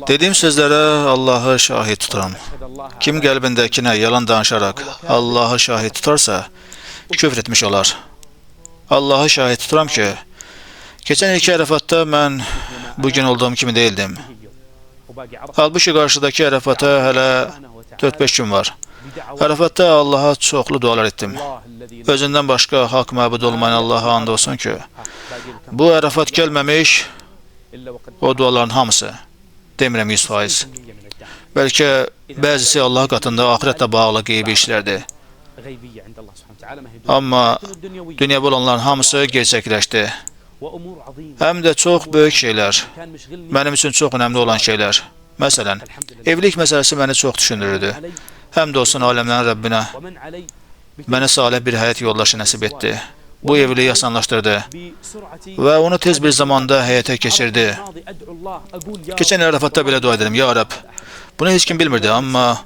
Dediyim sözlərə Allahı şahid tuturam. Kim qəlbindəkinə yalan danışaraq Allahı şahid tutarsa, küfr etmiş olar. Allahı şahid tuturam ki, keçən ilki Ərəfatda mən bugün olduğum kimi deyildim. Halbuki qarşıdakı Ərəfata hələ 4-5 gün var. Ərəfatda Allaha çoxlu dualar etdim. Özündən başqa haqq məbud olmayan Allaha and olsun ki, bu Ərəfat gəlməmiş, o duaların hamısı, demirəm 100%. Bəlkə bəzisi Allah qatında axirətlə bağlı qeybi işlərdir. Amma dünyada olanların hamısı gerçəkləşdi. Həm də çox böyük şeylər, mənim üçün çox önəmli olan şeylər. Məsələn, evlilik məsələsi məni çox düşündürürdü. Həm də olsun aləmlərin Rəbbinə mənə salih bir həyat yoldaşı nəsib etdi. Bu evliliyi asanlaşdırdı və onu tez bir zamanda həyata keçirdi. Keçən Ərəfatda belə dua edirəm, Ya Rəbb, bunu heç kim bilmirdi, amma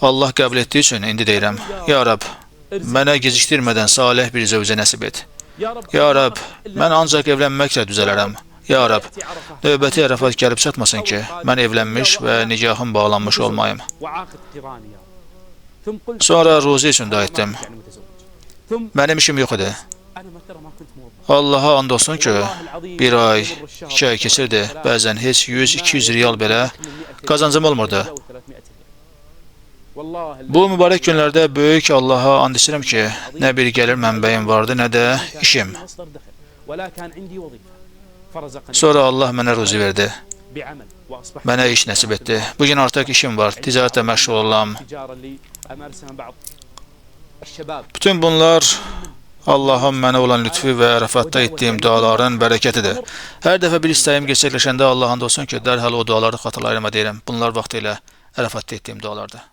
Allah qəbul etdiyi üçün indi deyirəm, Ya Rəbb, mənə gecikdirmədən salih bir zövcə nəsib et. Ya Rəbb, mən ancaq evlənməklə düzələrəm. Ya Rəbb, növbəti Ərəfat gəlib çatmasın ki, mən evlənmiş və nikahım bağlanmış olmayım. Sonra ruzi üçün dua etdim. Mənim işim yox idi. Allaha and olsun ki, bir ay, 2 ay keçirdi, bəzən heç 100-200 riyal belə qazancım olmurdu. Bu mübarək günlərdə böyük Allaha and içirəm ki, nə bir gəlir mənbəyim vardı, nə də işim. Sonra Allah mənə ruzi verdi. Mənə iş nəsib etdi. Bugün artıq işim var, ticarətlə məşğul olam. Bütün bunlar Allahın mənə olan lütfü və Ərəfatda etdiyim duaların bərəkətidir. Hər dəfə bir istəyim gerçəkləşəndə Allah'a and olsun ki, dərhal o duaları xatırlayıram deyirəm. Bunlar vaxtilə Ərəfatda etdiyim dualardır.